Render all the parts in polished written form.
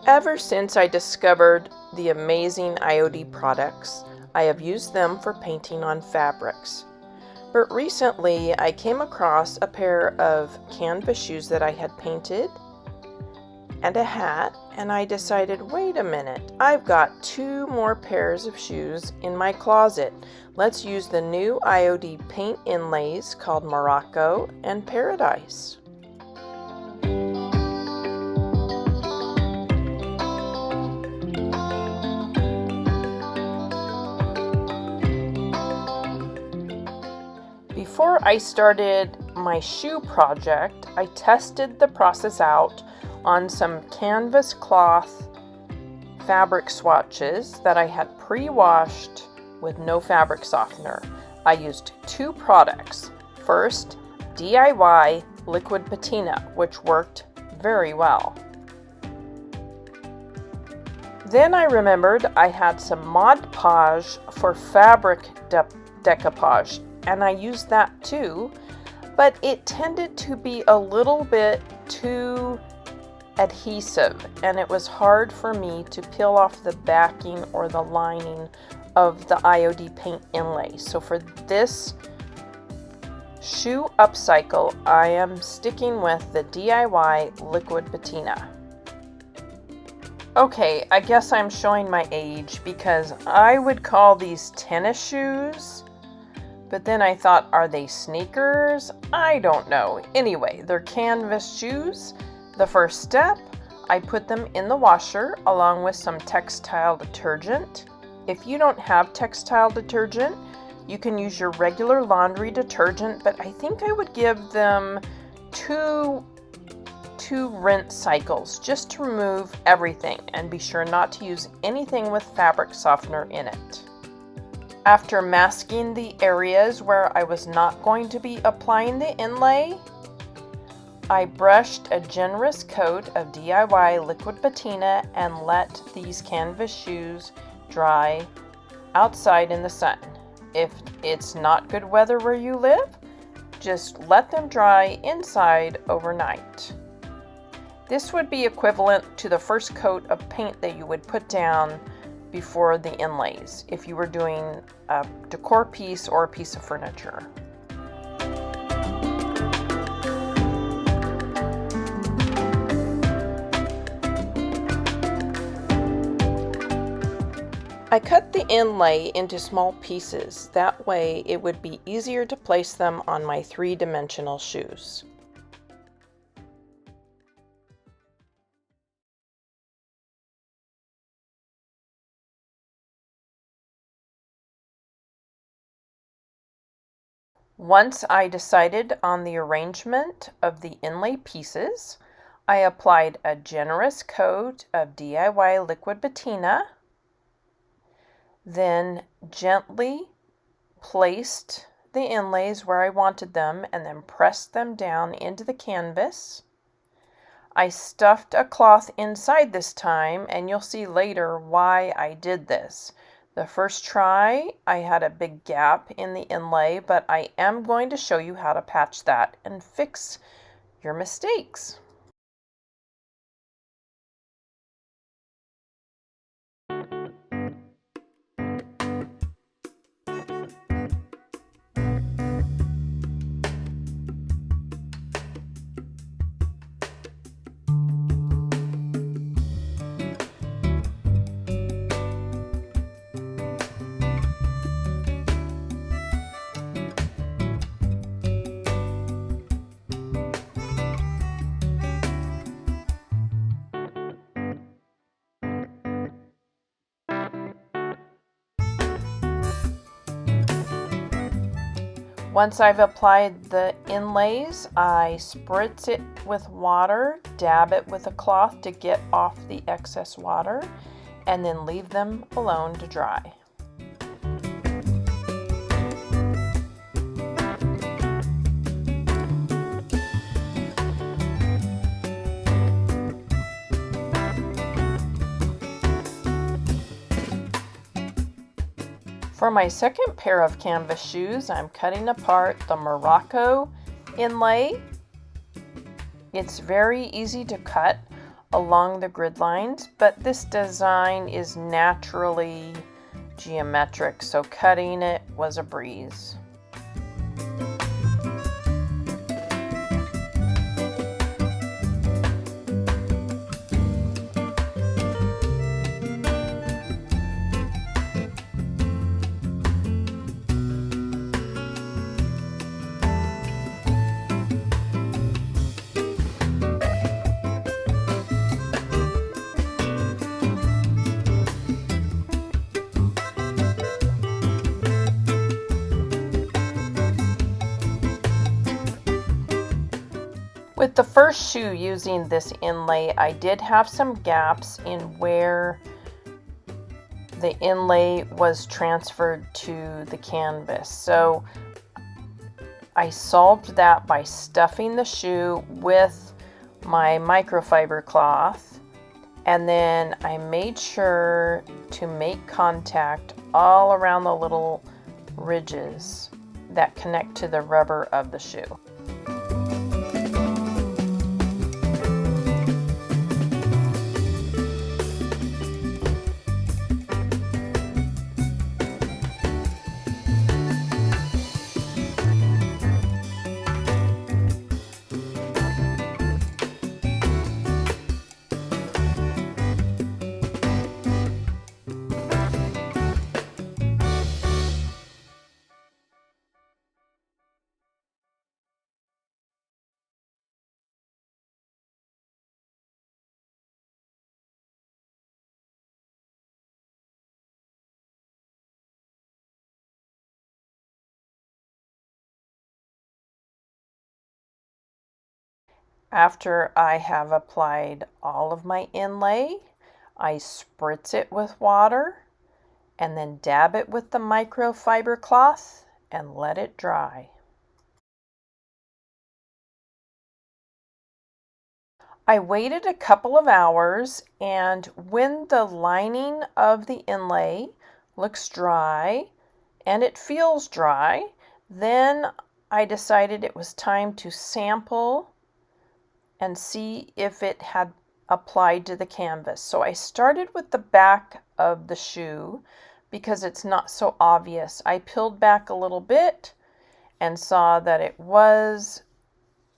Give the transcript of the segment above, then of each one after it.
Ever since I discovered the amazing IOD products, I have used them for painting on fabrics. But recently I came across a pair of canvas shoes that I had painted and a hat, and I decided, wait a minute, I've got 2 more pairs of shoes in my closet. Let's use the new IOD Paint Inlays called Morocco and Paradise. Before I started my shoe project, I tested the process out on some canvas cloth fabric swatches that I had pre-washed with no fabric softener. I used 2 products. First, DIY liquid patina, which worked very well. Then I remembered I had some Mod Podge for fabric decoupage, and I used that too, but it tended to be a little bit too adhesive, and it was hard for me to peel off the backing or the lining of the IOD Paint Inlay. So for this shoe upcycle, I am sticking with the DIY liquid patina. Okay, I guess I'm showing my age because I would call these tennis shoes, but then I thought, are they sneakers? I don't know. Anyway, they're canvas shoes. The first step, I put them in the washer along with some textile detergent. If you don't have textile detergent, you can use your regular laundry detergent, but I think I would give them two rinse cycles just to remove everything, and be sure not to use anything with fabric softener in it. After masking the areas where I was not going to be applying the inlay, I brushed a generous coat of DIY liquid patina and let these canvas shoes dry outside in the sun. If it's not good weather where you live, just let them dry inside overnight. This would be equivalent to the first coat of paint that you would put down before the inlays if you were doing a decor piece or a piece of furniture. I cut the inlay into small pieces. That way it would be easier to place them on my 3-dimensional shoes. Once I decided on the arrangement of the inlay pieces, I applied a generous coat of DIY liquid patina, then gently placed the inlays where I wanted them and then pressed them down into the canvas. I stuffed a cloth inside this time, and you'll see later why I did this. The first try, I had a big gap in the inlay, but I am going to show you how to patch that and fix your mistakes. Once I've applied the inlays, I spritz it with water, dab it with a cloth to get off the excess water, and then leave them alone to dry. For my second pair of canvas shoes, I'm cutting apart the Morocco inlay. It's very easy to cut. along the grid lines, but this design is naturally geometric, so cutting it was a breeze. With the first shoe using this inlay, I did have some gaps in where the inlay was transferred to the canvas. So I solved that by stuffing the shoe with my microfiber cloth, and then I made sure to make contact all around the little ridges that connect to the rubber of the shoe. After I have applied all of my inlay, I spritz it with water and then dab it with the microfiber cloth and let it dry. I waited a couple of hours, and when the lining of the inlay looks dry and it feels dry, then I decided it was time to sample and see if it had applied to the canvas. So I started with the back of the shoe because it's not so obvious. I peeled back a little bit and saw that it was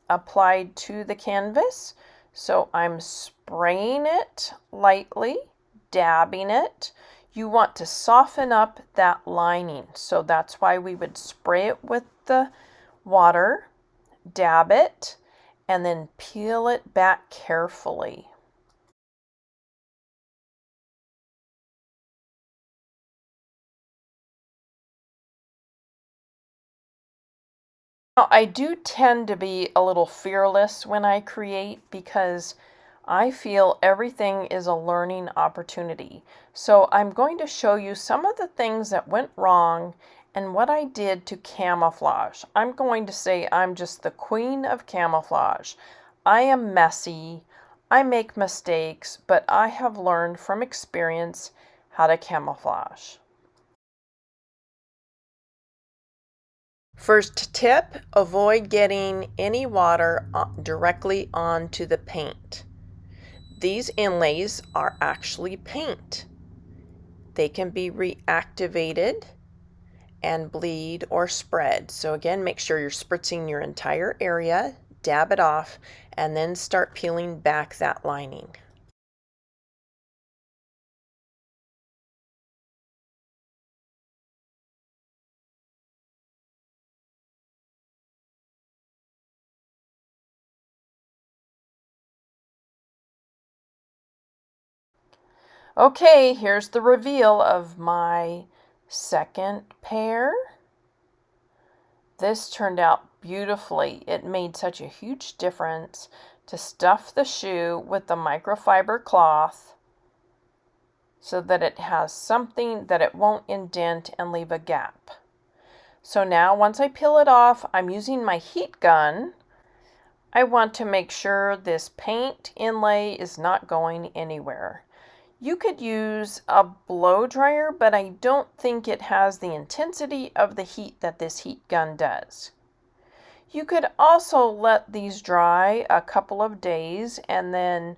applied to the canvas. So I'm spraying it lightly, dabbing it. You want to soften up that lining, so that's why we would spray it with the water, dab it, and then peel it back carefully. Now, I do tend to be a little fearless when I create because I feel everything is a learning opportunity. So I'm going to show you some of the things that went wrong and what I did to camouflage. I'm going to say I'm just the queen of camouflage. I am messy, I make mistakes, but I have learned from experience how to camouflage. First tip, avoid getting any water directly onto the paint. These inlays are actually paint. They can be reactivated and bleed or spread. So again, make sure you're spritzing your entire area, dab it off, and then start peeling back that lining. Okay, here's the reveal of my second pair. This turned out beautifully. It made such a huge difference to stuff the shoe with the microfiber cloth so that it has something that it won't indent and leave a gap. So now once I peel it off, I'm using my heat gun. I want to make sure this paint inlay is not going anywhere. You could use a blow dryer, but I don't think it has the intensity of the heat that this heat gun does. You could also let these dry a couple of days and then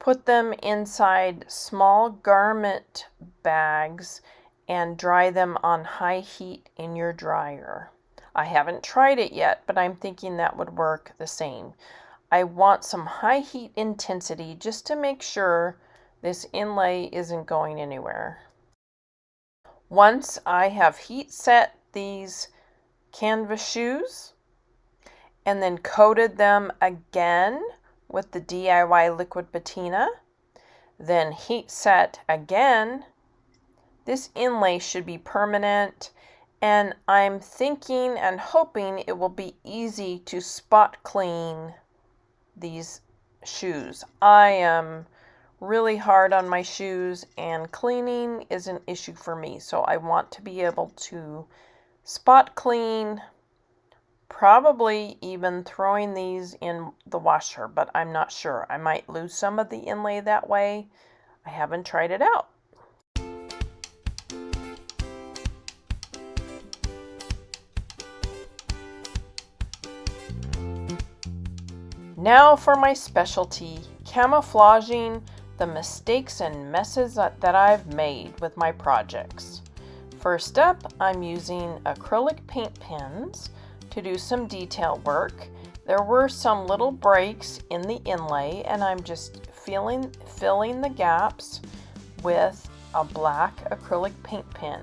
put them inside small garment bags and dry them on high heat in your dryer. I haven't tried it yet, but I'm thinking that would work the same. I want some high heat intensity just to make sure this inlay isn't going anywhere. Once I have heat set these canvas shoes and then coated them again with the DIY liquid patina, then heat set again, this inlay should be permanent, and I'm thinking and hoping it will be easy to spot clean these shoes. I am really hard on my shoes and cleaning is an issue for me, so I want to be able to spot clean, probably even throwing these in the washer, but I'm not sure. I might lose some of the inlay that way. I haven't tried it out. Now for my specialty, camouflaging the mistakes and messes that I've made with my projects. First up, I'm using acrylic paint pens to do some detail work. There were some little breaks in the inlay, and I'm just filling the gaps with a black acrylic paint pen.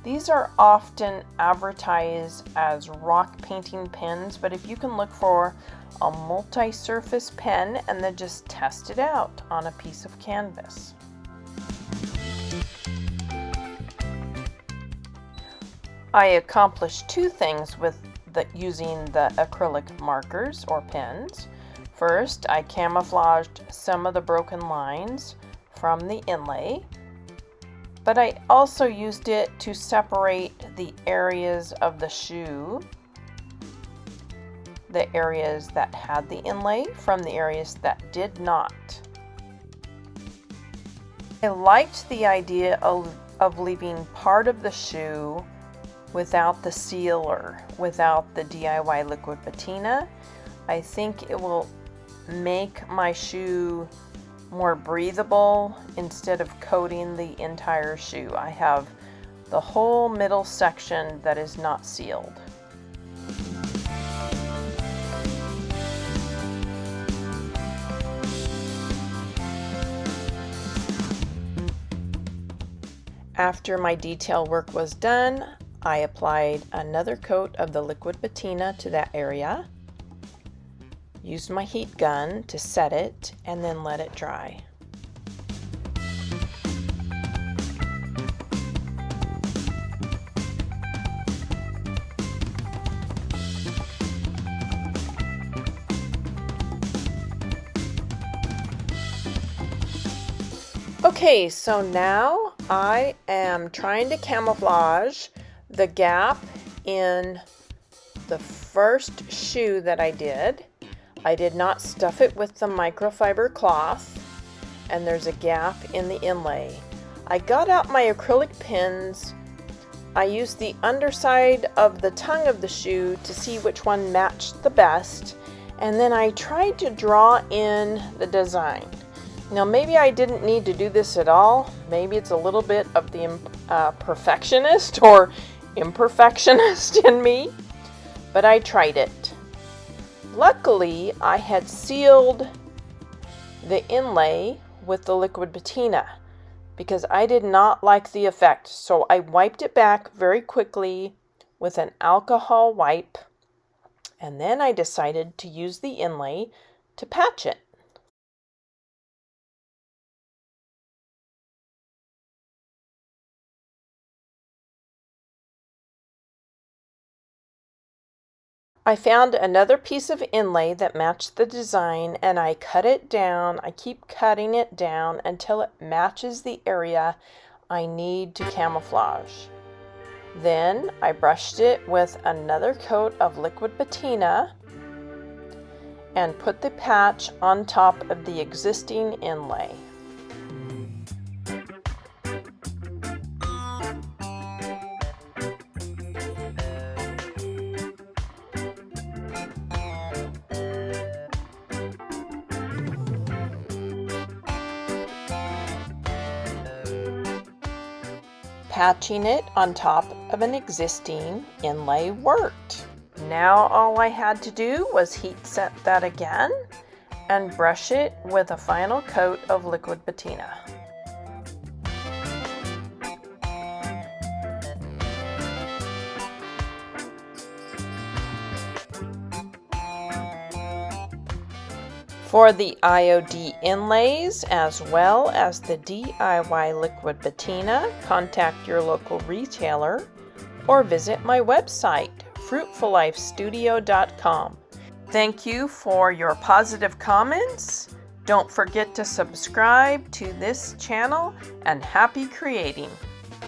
These are often advertised as rock painting pens, but if you can look for a multi-surface pen and then just test it out on a piece of canvas. I accomplished two things with using the acrylic markers or pens. First, I camouflaged some of the broken lines from the inlay, but I also used it to separate the areas of the shoe, the areas that had the inlay from the areas that did not. I liked the idea of leaving part of the shoe without the sealer, without the DIY liquid patina. I think it will make my shoe more breathable instead of coating the entire shoe. I have the whole middle section that is not sealed. After my detail work was done, I applied another coat of the liquid patina to that area, used my heat gun to set it, and then let it dry. Okay, so now I am trying to camouflage the gap in the first shoe that I did. I did not stuff it with the microfiber cloth, and there's a gap in the inlay. I got out my acrylic pens. I used the underside of the tongue of the shoe to see which one matched the best, and then I tried to draw in the design. Now maybe I didn't need to do this at all. Maybe it's a little bit of the perfectionist or imperfectionist in me, but I tried it. Luckily, I had sealed the inlay with the liquid patina because I did not like the effect. So I wiped it back very quickly with an alcohol wipe, and then I decided to use the inlay to patch it. I found another piece of inlay that matched the design, and I cut it down. I keep cutting it down until it matches the area I need to camouflage. Then I brushed it with another coat of liquid patina and put the patch on top of the existing inlay. attaching it on top of an existing inlay worked. Now all I had to do was heat set that again and brush it with a final coat of liquid patina. For the IOD inlays as well as the DIY liquid patina, contact your local retailer or visit my website, fruitfullifestudio.com. Thank you for your positive comments. Don't forget to subscribe to this channel, and happy creating!